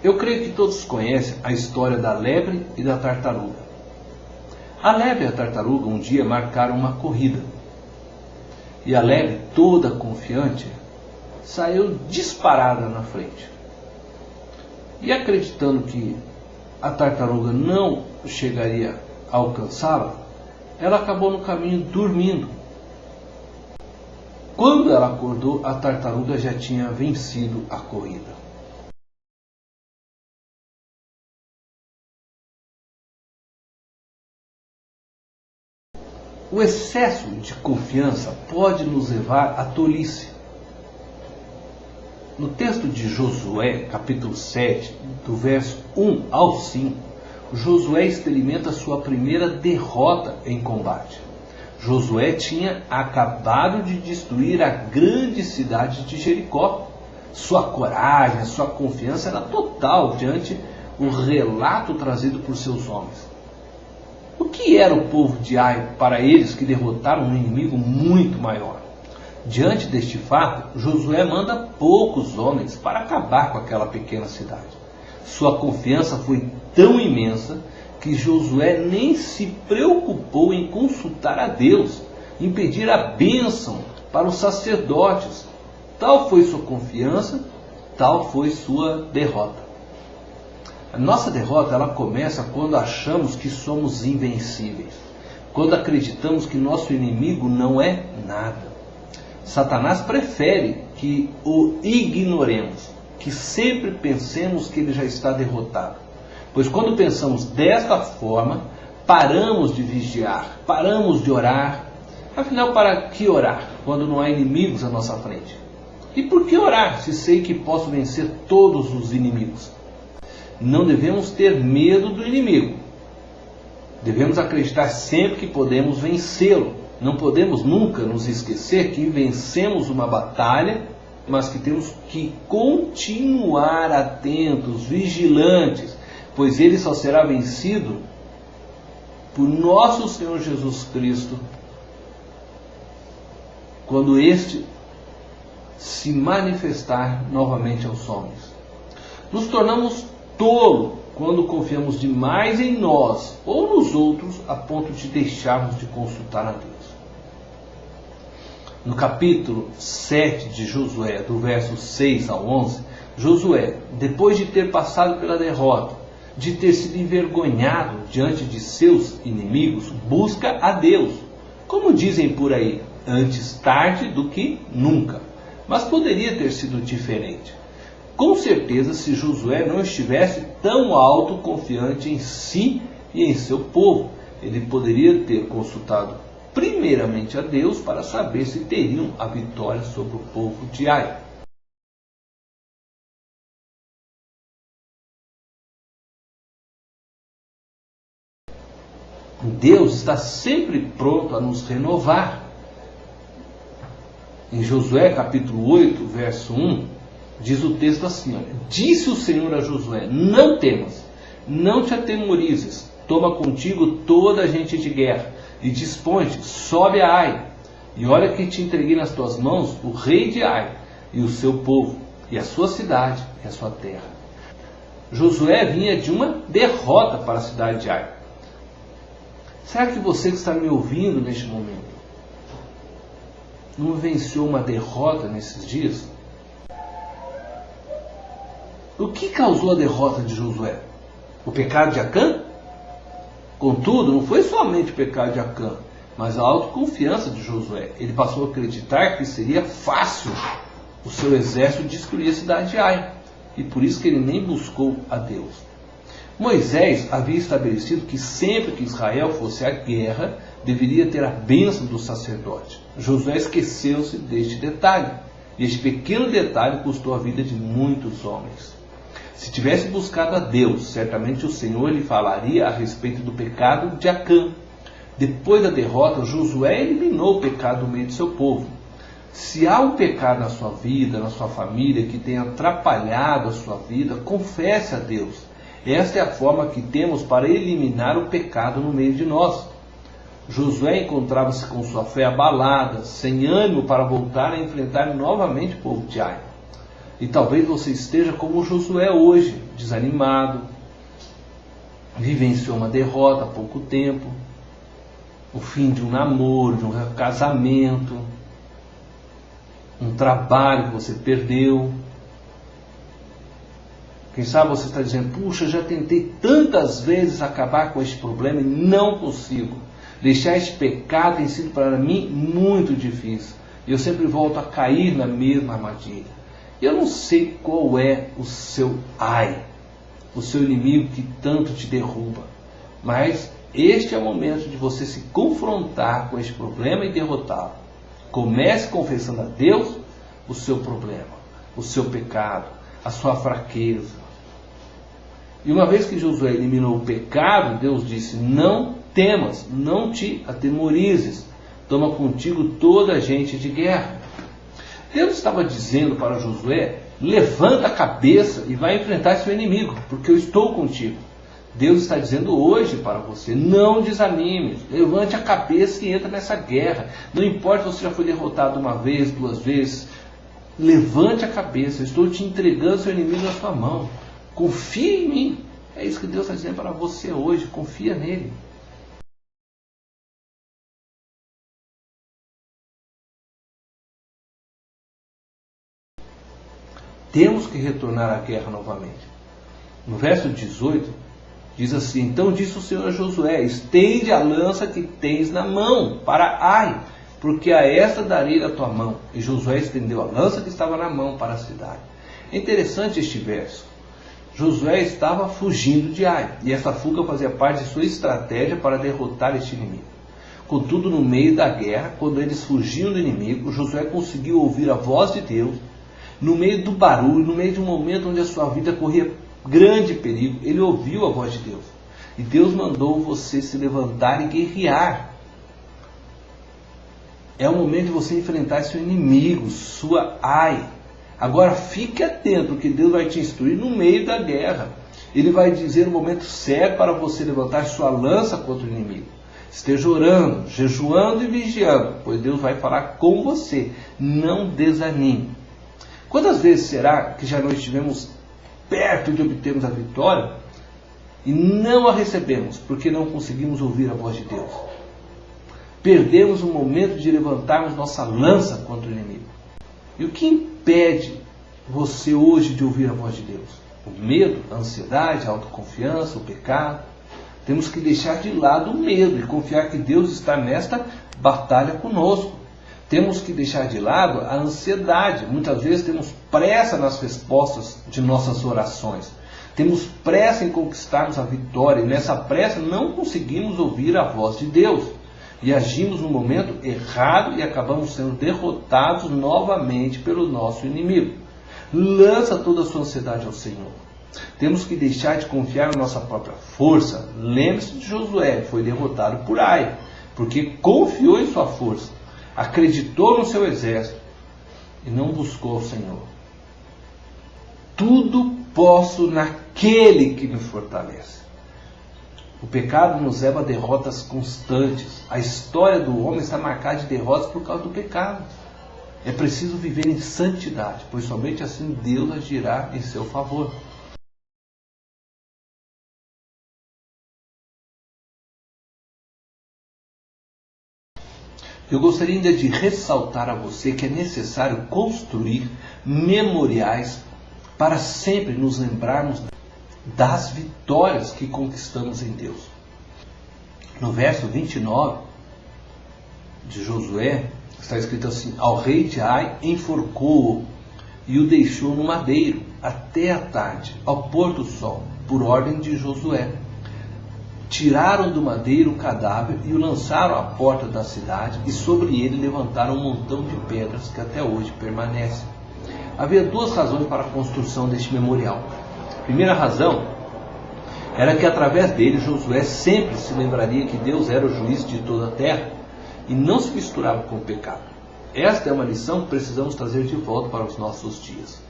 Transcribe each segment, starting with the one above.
Eu creio que todos conhecem a história da lebre e da tartaruga. A lebre e a tartaruga um dia marcaram uma corrida. E a lebre, toda confiante, saiu disparada na frente. E acreditando que a tartaruga não chegaria a alcançá-la, ela acabou no caminho dormindo. Quando ela acordou, a tartaruga já tinha vencido a corrida. O excesso de confiança pode nos levar à tolice. No texto de Josué, capítulo 7, do verso 1 ao 5, Josué experimenta sua primeira derrota em combate. Josué tinha acabado de destruir a grande cidade de Jericó. Sua coragem, sua confiança era total diante do relato trazido por seus homens. O que era o povo de Ai para eles que derrotaram um inimigo muito maior? Diante deste fato, Josué manda poucos homens para acabar com aquela pequena cidade. Sua confiança foi tão imensa que Josué nem se preocupou em consultar a Deus, em pedir a bênção para os sacerdotes. Tal foi sua confiança, tal foi sua derrota. A nossa derrota ela começa quando achamos que somos invencíveis, quando acreditamos que nosso inimigo não é nada. Satanás prefere que o ignoremos, que sempre pensemos que ele já está derrotado. Pois quando pensamos desta forma, paramos de vigiar, paramos de orar. Afinal, para que orar quando não há inimigos à nossa frente? E por que orar se sei que posso vencer todos os inimigos? Não devemos ter medo do inimigo. Devemos acreditar sempre que podemos vencê-lo. Não podemos nunca nos esquecer que vencemos uma batalha, mas que temos que continuar atentos, vigilantes, pois ele só será vencido por nosso Senhor Jesus Cristo quando este se manifestar novamente aos homens. Nos tornamos tolos quando confiamos demais em nós ou nos outros a ponto de deixarmos de consultar a Deus. No capítulo 7 de Josué, do verso 6 ao 11, Josué, depois de ter passado pela derrota, de ter sido envergonhado diante de seus inimigos, busca a Deus. Como dizem por aí, antes tarde do que nunca. Mas poderia ter sido diferente. Com certeza, se Josué não estivesse tão autoconfiante em si e em seu povo, ele poderia ter consultado primeiramente a Deus para saber se teriam a vitória sobre o povo de Ai. Deus está sempre pronto a nos renovar. Em Josué capítulo 8, verso 1, diz o texto assim: disse o Senhor a Josué, não temas, não te atemorizes, toma contigo toda a gente de guerra, e dispõe-te, sobe a Ai, e olha que te entreguei nas tuas mãos o rei de Ai, e o seu povo, e a sua cidade, e a sua terra. Josué vinha de uma derrota para a cidade de Ai. Será que você que está me ouvindo neste momento não venceu uma derrota nesses dias? O que causou a derrota de Josué? O pecado de Acã? Contudo, não foi somente o pecado de Acã, mas a autoconfiança de Josué. Ele passou a acreditar que seria fácil o seu exército destruir a cidade de Ai, e por isso que ele nem buscou a Deus. Moisés havia estabelecido que sempre que Israel fosse à guerra, deveria ter a bênção do sacerdote. Josué esqueceu-se deste detalhe, e este pequeno detalhe custou a vida de muitos homens. Se tivesse buscado a Deus, certamente o Senhor lhe falaria a respeito do pecado de Acã. Depois da derrota, Josué eliminou o pecado do meio de seu povo. Se há um pecado na sua vida, na sua família, que tenha atrapalhado a sua vida, confesse a Deus. Esta é a forma que temos para eliminar o pecado no meio de nós. Josué encontrava-se com sua fé abalada, sem ânimo para voltar a enfrentar novamente o povo de Ai. E talvez você esteja como Josué hoje, desanimado, vivenciou uma derrota há pouco tempo, o fim de um namoro, de um casamento, um trabalho que você perdeu. Quem sabe você está dizendo, puxa, já tentei tantas vezes acabar com este problema e não consigo. Deixar este pecado tem sido para mim muito difícil. Eu sempre volto a cair na mesma armadilha. Eu não sei qual é o seu o seu inimigo que tanto te derruba. Mas este é o momento de você se confrontar com este problema e derrotá-lo. Comece confessando a Deus o seu problema, o seu pecado, a sua fraqueza. E uma vez que Josué eliminou o pecado, Deus disse, não temas, não te atemorizes, toma contigo toda a gente de guerra. Deus estava dizendo para Josué, levanta a cabeça e vai enfrentar seu inimigo, porque eu estou contigo. Deus está dizendo hoje para você, não desanime, levante a cabeça e entra nessa guerra. Não importa se você já foi derrotado uma vez, 2 vezes, levante a cabeça, eu estou te entregando seu inimigo na sua mão. Confia em mim. É isso que Deus está dizendo para você hoje, confia nele. Temos que retornar à guerra novamente. No verso 18, diz assim, então disse o Senhor a Josué, estende a lança que tens na mão para Ai, porque a esta darei a tua mão. E Josué estendeu a lança que estava na mão para a cidade. É interessante este verso. Josué estava fugindo de Ai, e essa fuga fazia parte de sua estratégia para derrotar este inimigo. Contudo, no meio da guerra, quando eles fugiam do inimigo, Josué conseguiu ouvir a voz de Deus. No meio do barulho, no meio de um momento onde a sua vida corria grande perigo, ele ouviu a voz de Deus. E Deus mandou você se levantar e guerrear. É o momento de você enfrentar seu inimigo, sua Ai. Agora fique atento, que Deus vai te instruir no meio da guerra. Ele vai dizer o momento certo para você levantar sua lança contra o inimigo. Esteja orando, jejuando e vigiando, pois Deus vai falar com você. Não desanime. Quantas vezes será que já não estivemos perto de obtermos a vitória e não a recebemos porque não conseguimos ouvir a voz de Deus? Perdemos o momento de levantarmos nossa lança contra o inimigo. E o que impede você hoje de ouvir a voz de Deus? O medo, a ansiedade, a autoconfiança, o pecado. Temos que deixar de lado o medo e confiar que Deus está nesta batalha conosco. Temos que deixar de lado a ansiedade. Muitas vezes temos pressa nas respostas de nossas orações. Temos pressa em conquistarmos a vitória e nessa pressa não conseguimos ouvir a voz de Deus. E agimos no momento errado e acabamos sendo derrotados novamente pelo nosso inimigo. Lança toda a sua ansiedade ao Senhor. Temos que deixar de confiar na nossa própria força. Lembre-se de Josué, foi derrotado por Ai, porque confiou em sua força, acreditou no seu exército e não buscou o Senhor. Tudo posso naquele que me fortalece. O pecado nos leva a derrotas constantes. A história do homem está marcada de derrotas por causa do pecado. É preciso viver em santidade, pois somente assim Deus agirá em seu favor. Eu gostaria ainda de ressaltar a você que é necessário construir memoriais para sempre nos lembrarmos das vitórias que conquistamos em Deus. No verso 29 de Josué, está escrito assim, ao rei de Ai enforcou-o e o deixou no madeiro até a tarde, ao pôr do sol, por ordem de Josué. Tiraram do madeiro o cadáver e o lançaram à porta da cidade, e sobre ele levantaram um montão de pedras que até hoje permanecem. Havia 2 razões para a construção deste memorial. A primeira razão era que através dele Josué sempre se lembraria que Deus era o juiz de toda a terra e não se misturava com o pecado. Esta é uma lição que precisamos trazer de volta para os nossos dias.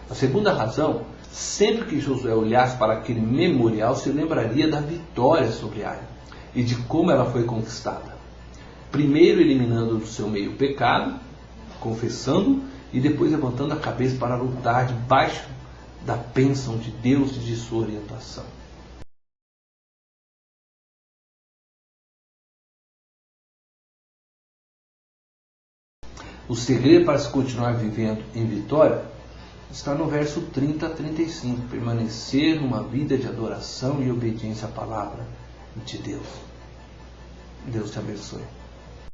A segunda razão, sempre que Josué olhasse para aquele memorial, se lembraria da vitória sobre Ai e de como ela foi conquistada. Primeiro eliminando do seu meio o pecado, confessando, e depois levantando a cabeça para lutar debaixo da bênção de Deus e de sua orientação. O segredo para se continuar vivendo em vitória está no verso 30 a 35. Permanecer numa vida de adoração e obediência à palavra de Deus. Deus te abençoe.